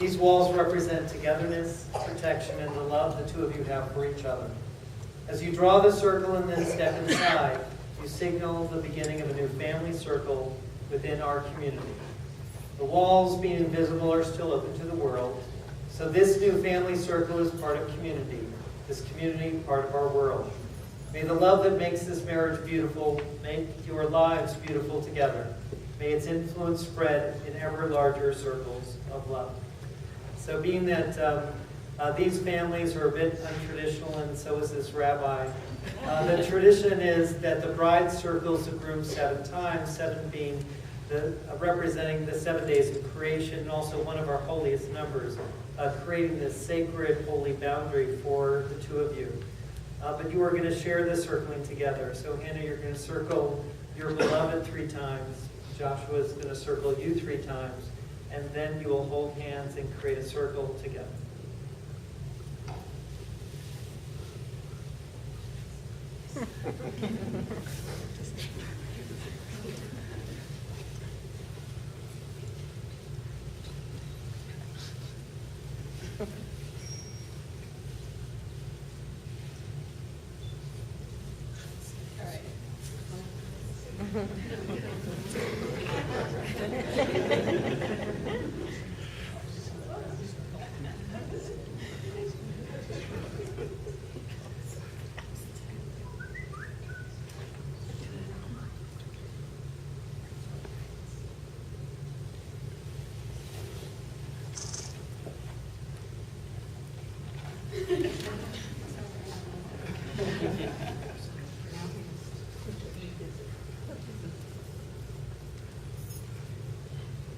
These walls represent togetherness, protection, and the love the two of you have for each other. As you draw the circle and then step inside, you signal the beginning of a new family circle within our community. The walls, being invisible, are still open to the world, so this new family circle is part of community, this community part of our world. May the love that makes this marriage beautiful make your lives beautiful together. May its influence spread in ever larger circles of love. So being that these families are a bit untraditional, and so is this rabbi, the tradition is that the bride circles the groom 7 times, 7 being representing the 7 days of creation, and also one of our holiest numbers, creating this sacred, holy boundary for the two of you. But you are going to share this circling together. So Hannah, you're going to circle your beloved 3 times. Joshua is going to circle you 3 times. And then you will hold hands and create a circle together.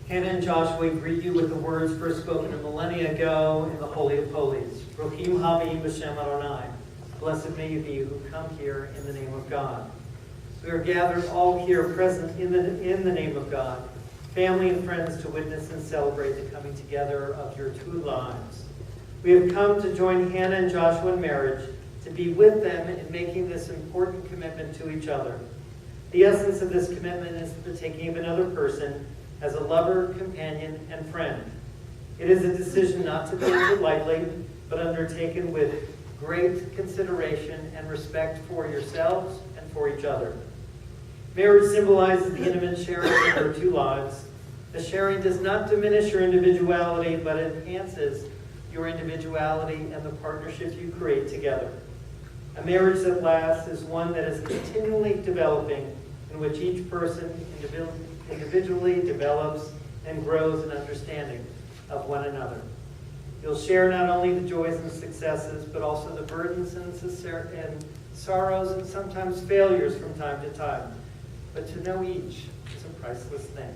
Hannah and Joshua greet you with the words first spoken a millennia ago in the Holy of Holies. Rohim Havim B'Shem Adonai. Blessed may you be who come here in the name of God. We are gathered all here present in the name of God, family and friends to witness and celebrate the coming together of your 2 lives. We have come to join Hannah and Joshua in marriage, to be with them in making this important commitment to each other. The essence of this commitment is the taking of another person as a lover, companion, and friend. It is a decision not to be taken lightly, but undertaken with great consideration and respect for yourselves and for each other. Marriage symbolizes the intimate sharing of your 2 lives. The sharing does not diminish your individuality, but enhances your individuality and the partnership you create together. A marriage that lasts is one that is continually developing, in which each person individually develops and grows an understanding of one another. You'll share not only the joys and successes, but also the burdens and sorrows and sometimes failures from time to time. But to know each is a priceless thing.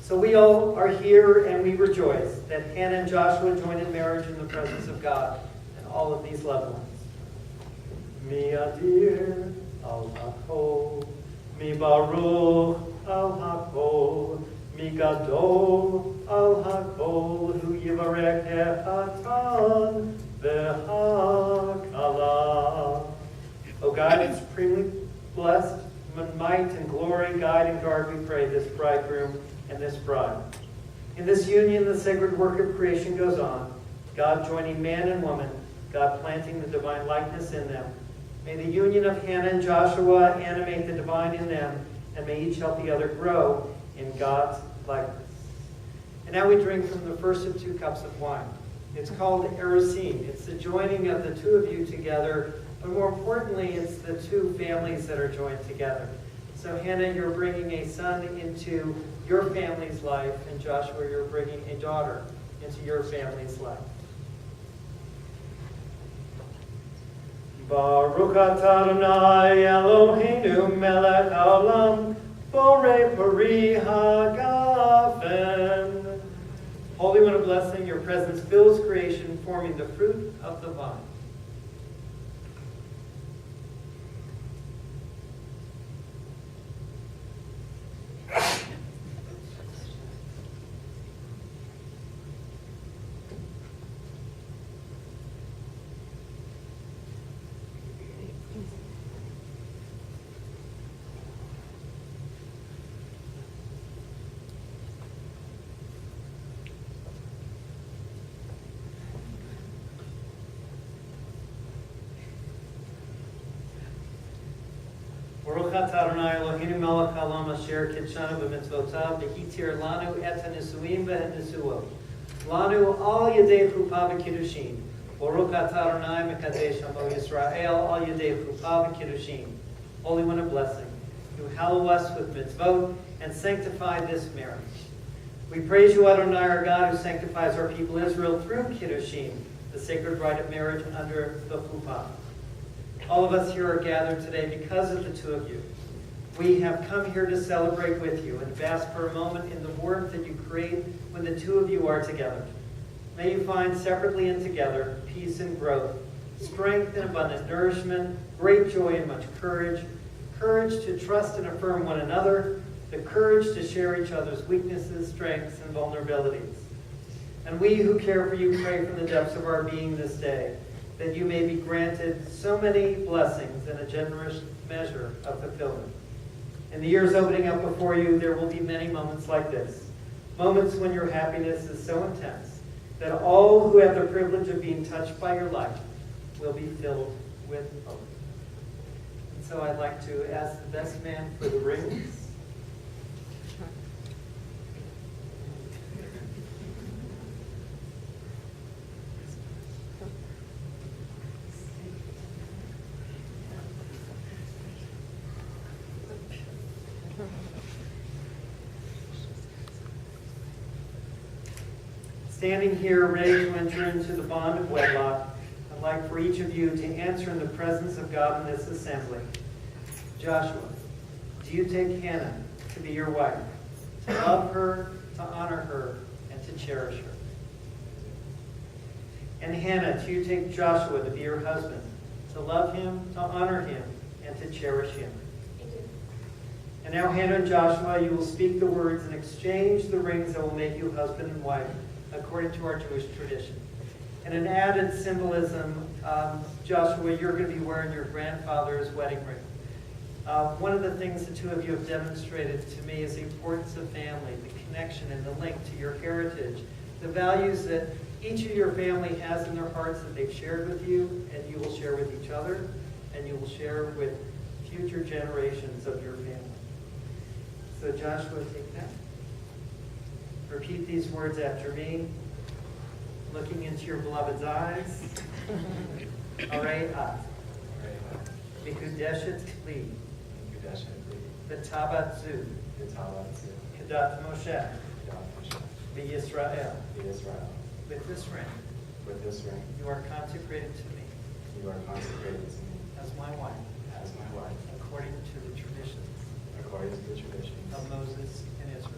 So we all are here and we rejoice that Hannah and Joshua joined in marriage in the presence of God and all of these loved ones. Mi adir al hakol, mi baruch al hakol, mi gadol al hakol, hu yivarech hatan v'hakala. O God, supremely blessed, might and glory, guide and guard, we pray, this bridegroom and this bride. In this union, the sacred work of creation goes on, God joining man and woman, God planting the divine likeness in them. May the union of Hannah and Joshua animate the divine in them, and may each help the other grow in God's likeness. And now we drink from the first of 2 cups of wine. It's called erosin. It's the joining of the 2 of you together, but more importantly, it's the 2 families that are joined together. So Hannah, you're bringing a son into your family's life, and Joshua, you're bringing a daughter into your family's life. Baruch atah Adonai Eloheinu melech haolam borei pari hagafen. Holy One of blessing, your presence fills creation, forming the fruit of the vine. Baruch atah Adonai Eloheinu melech haolam asher kitshanu b'mitzvotav v'hitir lanu et hanisuim v'hanisuot. Lanu al yedei chuppah v'kiddushin. Baruch atah Adonai mekadesh amo Yisrael al yedei chuppah v'kiddushin. Holy One of blessing, you hallow us with mitzvot and sanctify this marriage. We praise you, Adonai, our God, who sanctifies our people Israel through kiddushin, the sacred rite of marriage under the chuppah. All of us here are gathered today because of the two of you. We have come here to celebrate with you and bask for a moment in the warmth that you create when the two of you are together. May you find separately and together peace and growth, strength and abundant nourishment, great joy and much courage, courage to trust and affirm one another, the courage to share each other's weaknesses, strengths, and vulnerabilities. And we who care for you pray from the depths of our being this day that you may be granted so many blessings and a generous measure of fulfillment. In the years opening up before you, there will be many moments like this, moments when your happiness is so intense that all who have the privilege of being touched by your life will be filled with hope. And so I'd like to ask the best man for the rings. Standing here ready to enter into the bond of wedlock, I'd like for each of you to answer in the presence of God in this assembly. Joshua, do you take Hannah to be your wife, to love her, to honor her, and to cherish her? And Hannah, do you take Joshua to be your husband, to love him, to honor him, and to cherish him? I do. And now Hannah and Joshua, you will speak the words and exchange the rings that will make you husband and wife, according to our Jewish tradition. And an added symbolism, Joshua, you're going to be wearing your grandfather's wedding ring. One of the things the two of you have demonstrated to me is the importance of family, the connection and the link to your heritage, the values that each of your family has in their hearts that they've shared with you, and you will share with each other, and you will share with future generations of your family. So Joshua, take that. Repeat these words after me, looking into your beloved's eyes. Arei at. Mikudeshet li. B'tabat zu. Kedat Moshe. B'Yisrael. With this ring. You are consecrated to me. As my wife. According to the traditions. Of Moses and Israel.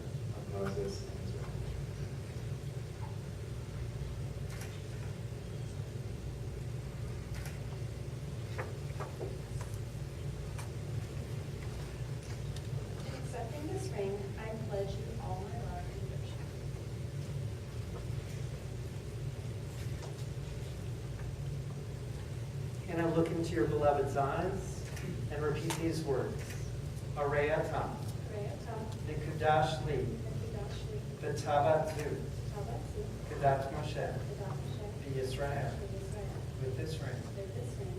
Accepting this ring, I pledge you all my love and devotion. And I look into your beloved's eyes and repeat these words. Arei ata. Nikudash li. B'tabat zu. Kedat Moshe. B'Yisrael. With this ring.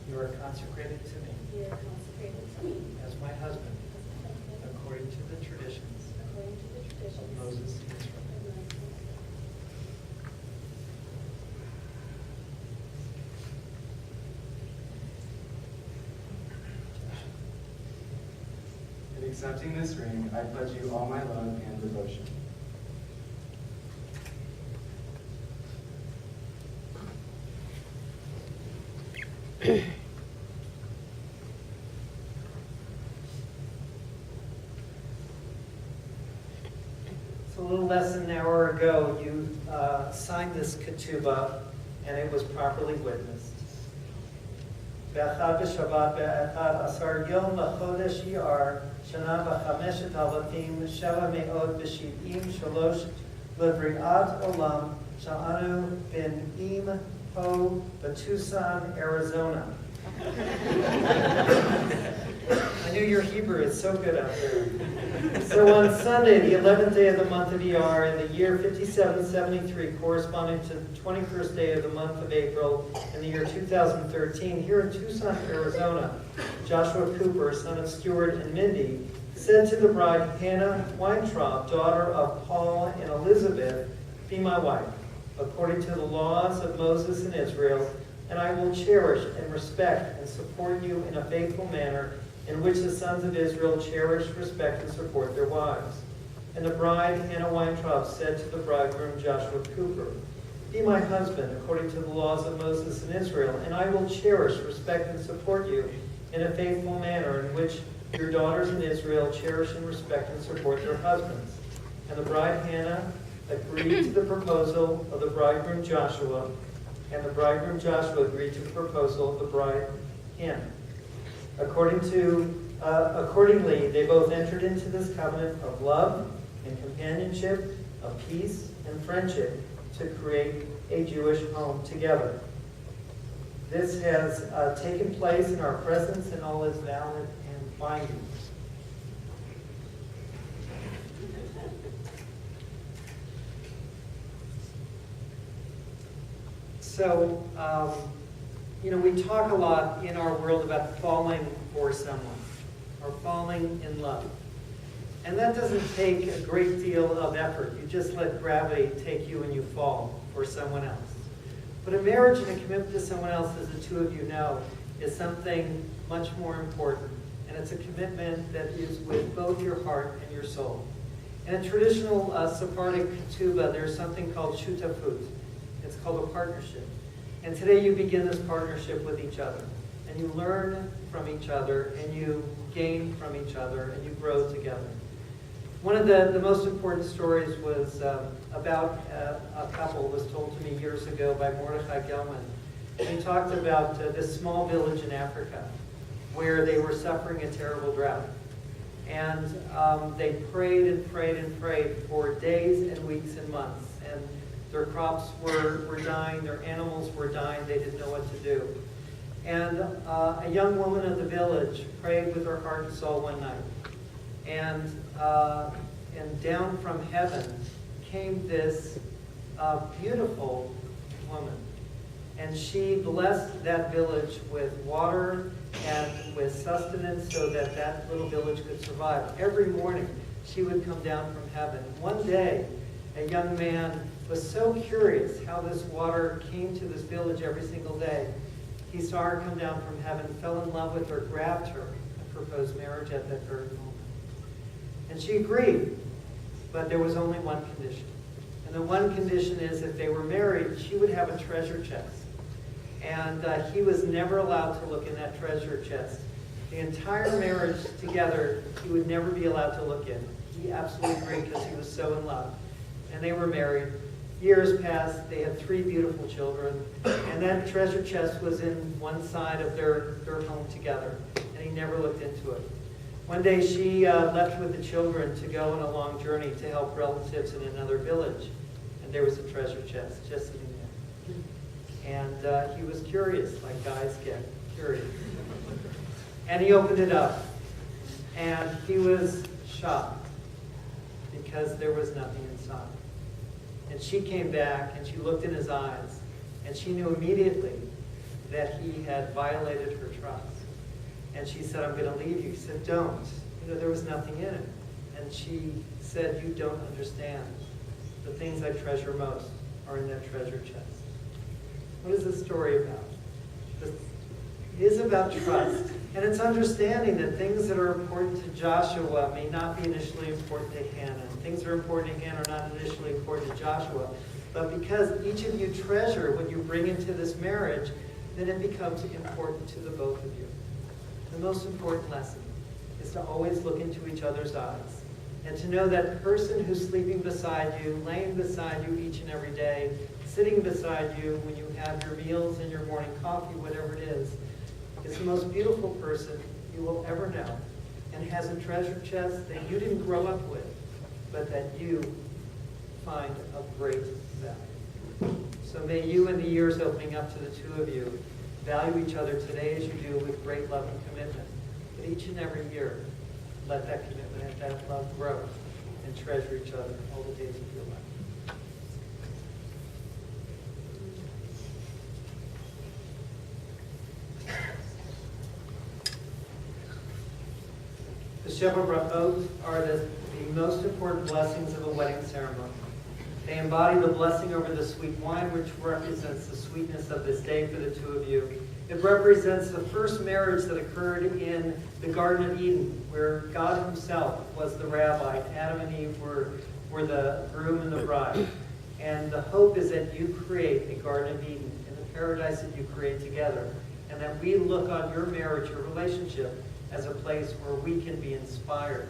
You are consecrated to me. As my husband. According to the traditions. Of Moses and Israel. In accepting this ring, I pledge you all my love and devotion. So a little less than an hour ago, you signed this ketubah, and it was properly witnessed. Be'achad b'Shabbat be'achad asar yom l'chodesh iyar shana b'chameshet alafim sheva me'od b'shiv'im shalosh l'bri'at olam sha'anu b'nim po b'Tucson, Arizona. I knew your Hebrew is so good out there. So on Sunday, the 11th day of the month of ER, in the year 5773, corresponding to the 21st day of the month of April in the year 2013, here in Tucson, Arizona, Joshua Kuper, son of Stuart and Mindy, said to the bride, Hannah Weintraub, daughter of Paul and Elizabeth, be my wife, according to the laws of Moses and Israel, and I will cherish and respect and support you in a faithful manner in which the sons of Israel cherish, respect, and support their wives. And the bride, Hannah Weintraub, said to the bridegroom, Joshua Kuper, be my husband according to the laws of Moses and Israel, and I will cherish, respect, and support you in a faithful manner in which your daughters in Israel cherish and respect and support their husbands. And the bride, Hannah, agreed to the proposal of the bridegroom Joshua, and the bridegroom Joshua agreed to the proposal of the bride, Hannah. Accordingly, they both entered into this covenant of love and companionship, of peace and friendship to create a Jewish home together. This has taken place in our presence and all is valid and binding. So, we talk a lot in our world about falling for someone or falling in love. And that doesn't take a great deal of effort. You just let gravity take you and you fall for someone else. But a marriage and a commitment to someone else, as the two of you know, is something much more important. And it's a commitment that is with both your heart and your soul. In a traditional Sephardic ketubah, there's something called shutafut. It's called a partnership. And today you begin this partnership with each other. And you learn from each other, and you gain from each other, and you grow together. One of the most important stories was about a couple was told to me years ago by Mordechai Gelman. And he talked about this small village in Africa where they were suffering a terrible drought. And they prayed and prayed and prayed for days and weeks and months. And their crops were dying, their animals were dying, they didn't know what to do. And a young woman of the village prayed with her heart and soul one night. And down from heaven came this beautiful woman. And she blessed that village with water and with sustenance so that that little village could survive. Every morning she would come down from heaven. One day, a young man was so curious how this water came to this village every single day. He saw her come down from heaven, fell in love with her, grabbed her, and proposed marriage at that very moment. And she agreed, but there was only one condition. And the one condition is if they were married, she would have a treasure chest. And he was never allowed to look in that treasure chest. The entire marriage together, he would never be allowed to look in. He absolutely agreed because he was so in love. And they were married. Years passed, they had 3 beautiful children, and that treasure chest was in one side of their home together, and he never looked into it. One day she left with the children to go on a long journey to help relatives in another village, and there was a treasure chest just sitting there. And he was curious, like guys get curious. And he opened it up, and he was shocked because there was nothing inside. And she came back and she looked in his eyes and she knew immediately that he had violated her trust. And she said, I'm going to leave you. He said, don't. There was nothing in it. And she said, you don't understand. The things I treasure most are in that treasure chest. What is this story about? It is about trust. And it's understanding that things that are important to Joshua may not be initially important to Hannah. And things that are important to Hannah are not initially important to Joshua. But because each of you treasure what you bring into this marriage, then it becomes important to the both of you. The most important lesson is to always look into each other's eyes. And to know that person who's sleeping beside you, laying beside you each and every day, sitting beside you when you have your meals and your morning coffee, whatever it is the most beautiful person you will ever know and has a treasure chest that you didn't grow up with, but that you find of great value. So may you, in the years opening up to the two of you, value each other today as you do with great love and commitment. But each and every year, let that commitment and that love grow and treasure each other all the days of your life. The Sheva Brachot are the most important blessings of a wedding ceremony. They embody the blessing over the sweet wine, which represents the sweetness of this day for the two of you. It represents the first marriage that occurred in the Garden of Eden, where God himself was the rabbi. Adam and Eve were the groom and the bride. And the hope is that you create a Garden of Eden in the paradise that you create together. And that we look on your marriage, your relationship, as a place where we can be inspired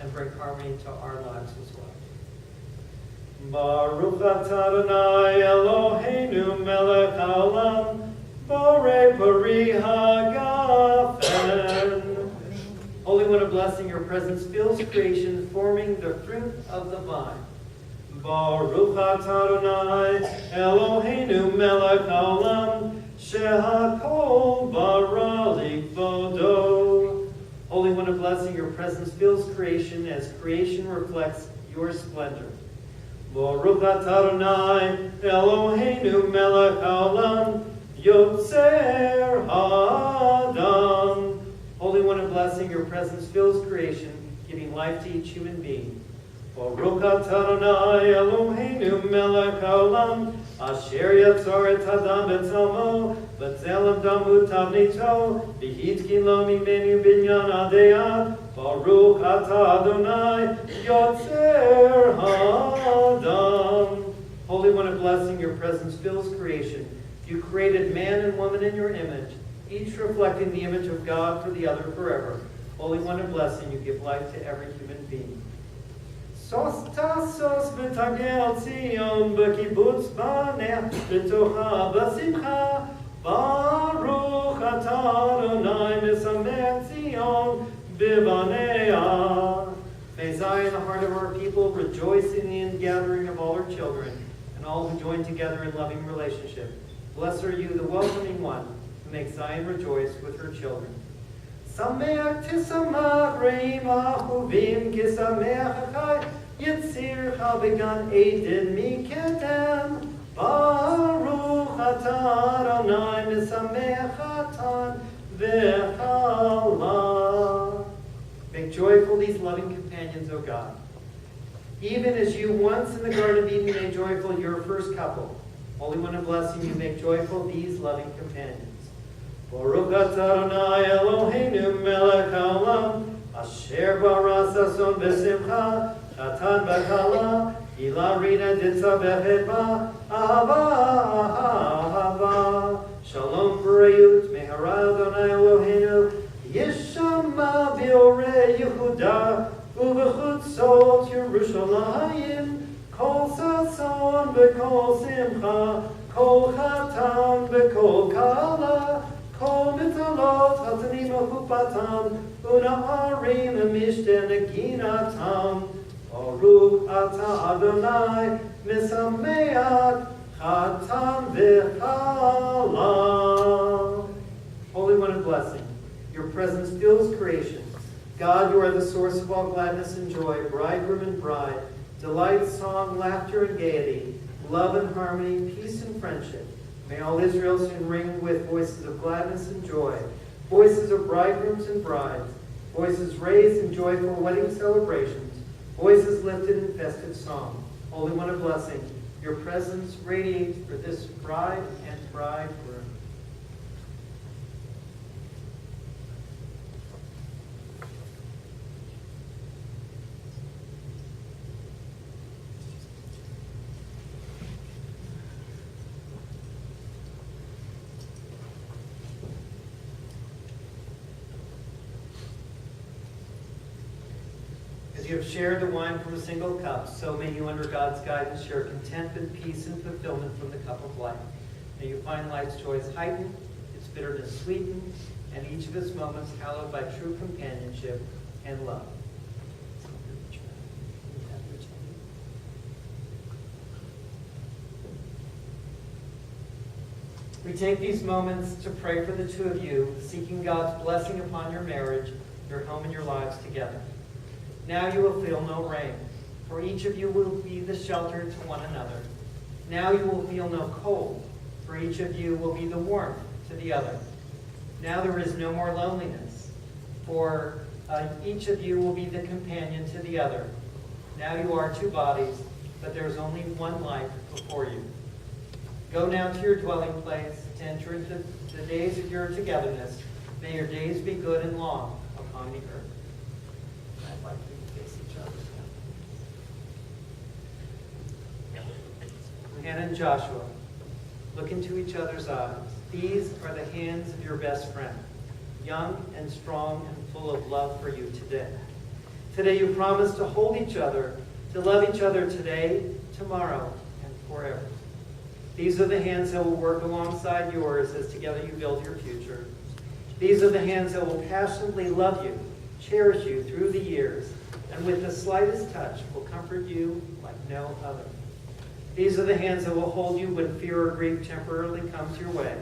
and bring harmony to our lives as well. Baruch atah Adonai Eloheinu melech haolam, borei pari hagafen. Holy One of blessing, your presence fills creation, forming the fruit of the vine. Baruch atah Adonai Eloheinu melech haolam, shehakol bara likvodo. Holy One of blessing, your presence fills creation as creation reflects your splendor. Baruch atah Adonai Eloheinu melech haolam, yotzer ha'adam. Holy One of blessing, your presence fills creation, giving life to each human being. Baruch atah Adonai Eloheinu melech haolam, asher yatzor et hadam betzalmo, v'tzelem damu tavnito, v'hitkin lo mimenu binyan adeyad. Baruch atah Adonai yotzer ha'adam. Holy One of blessing, your presence fills creation. You created man and woman in your image, each reflecting the image of God for the other forever. Holy One of blessing, you give life to every human being. Sos tasos v'tagel Tzion b'kibutz baneh b'tocha b'simcha. Baruch atah Adonai misamech Tzion b'banea. May Zion, the heart of our people, rejoice in the ingathering of all her children and all who join together in loving relationship. Blessed are you, the welcoming one, who makes Zion rejoice with her children. Sameach tisamach reim ahuvim kisameach achai yitzircha began Eden miketem. Baruch atah Adonai misameach atan v'chala. Make joyful these loving companions, O God. Even as you once in the Garden of Eden made joyful your first couple, Holy One of blessing, you make joyful these loving companions. Baruch atah Adonai Eloheinu melech haolam, asher bara sason v'simcha, chatan v'kala, ila rina ditzavechet ba, ahava ahava. Shalom v'rayut mehara Adonai Eloheinu, yishama v'orei Yehuda, u'v'chutzot Yerushalayim, kol sason v'kol simcha, kol chatan v'kol kala, kol mitzalot chatanim u'chupatam, u'na'arim u'mishte neginatam. Baruch atah Adonai misameach chatan v'chala. Holy One of blessing, your presence fills creation. God, you are the source of all gladness and joy, bridegroom and bride, delight, song, laughter, and gaiety, love and harmony, peace and friendship. May all Israel soon ring with voices of gladness and joy, voices of bridegrooms and brides, voices raised in joyful wedding celebrations, voices lifted in festive song. Holy One of blessing, your presence radiates for this bride and bridegroom. You have shared the wine from a single cup, so may you, under God's guidance, share contentment, peace, and fulfillment from the cup of life. May you find life's joys heightened, its bitterness sweetened, and each of its moments hallowed by true companionship and love. We take these moments to pray for the two of you, seeking God's blessing upon your marriage, your home and your lives together. Now you will feel no rain, for each of you will be the shelter to one another. Now you will feel no cold, for each of you will be the warmth to the other. Now there is no more loneliness, for each of you will be the companion to the other. Now you are two bodies, but there is only one life before you. Go now to your dwelling place to enter into the days of your togetherness. May your days be good and long upon the earth. I'd like you to face each other. Hannah and Joshua, look into each other's eyes. These are the hands of your best friend, young and strong and full of love for you today. Today you promise to hold each other, to love each other today, tomorrow, and forever. These are the hands that will work alongside yours as together you build your future. These are the hands that will passionately love you, cherish you through the years, and with the slightest touch will comfort you like no other. These are the hands that will hold you when fear or grief temporarily comes your way,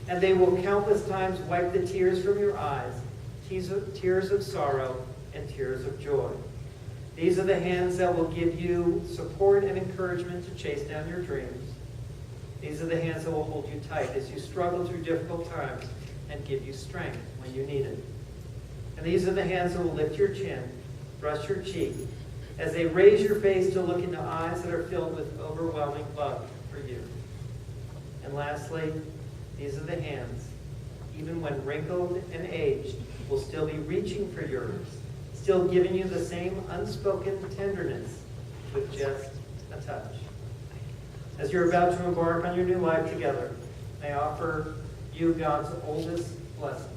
and they will countless times wipe the tears from your eyes, tears of sorrow and tears of joy. These are the hands that will give you support and encouragement to chase down your dreams. These are the hands that will hold you tight as you struggle through difficult times and give you strength when you need it. And these are the hands that will lift your chin, brush your cheek, as they raise your face to look into eyes that are filled with overwhelming love for you. And lastly, these are the hands, even when wrinkled and aged, will still be reaching for yours, still giving you the same unspoken tenderness with just a touch. As you're about to embark on your new life together, I offer you God's oldest blessing.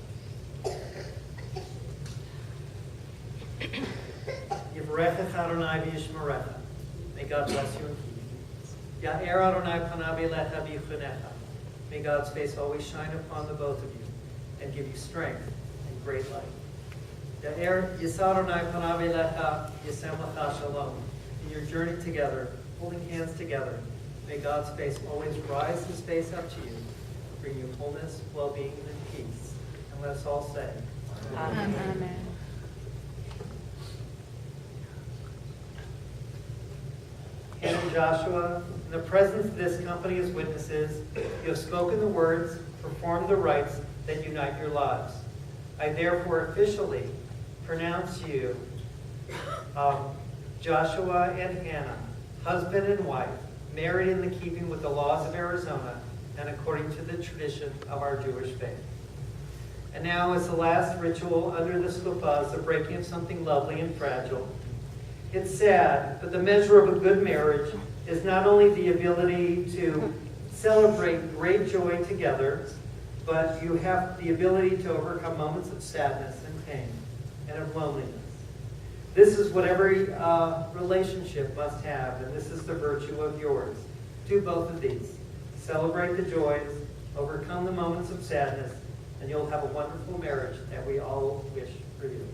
Yivarecha Adonai v'yishmerecha. May God bless you and keep you. Ya'er Adonai panav elecha v'yichunecha. May God's face always shine upon the both of you and give you strength and great light. Ya'er Yisar Adonai panav elecha yisem lecha shalom. In your journey together, holding hands together, may God's face always rise his face up to you, bring you wholeness, well-being, and peace. And let us all say, Amen. Amen. Hannah and Joshua, in the presence of this company as witnesses, you have spoken the words, performed the rites that unite your lives. I therefore officially pronounce you Joshua and Hannah, husband and wife, married in the keeping with the laws of Arizona and according to the tradition of our Jewish faith. And now, as the last ritual under this chuppah is the breaking of something lovely and fragile. It's sad, but the measure of a good marriage is not only the ability to celebrate great joy together, but you have the ability to overcome moments of sadness and pain and of loneliness. This is what every relationship must have, and this is the virtue of yours. Do both of these. Celebrate the joys, overcome the moments of sadness, and you'll have a wonderful marriage that we all wish for you.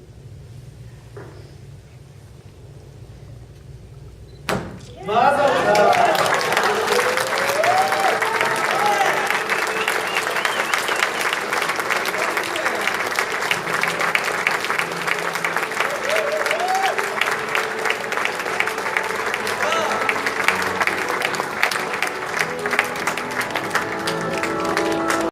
Mazel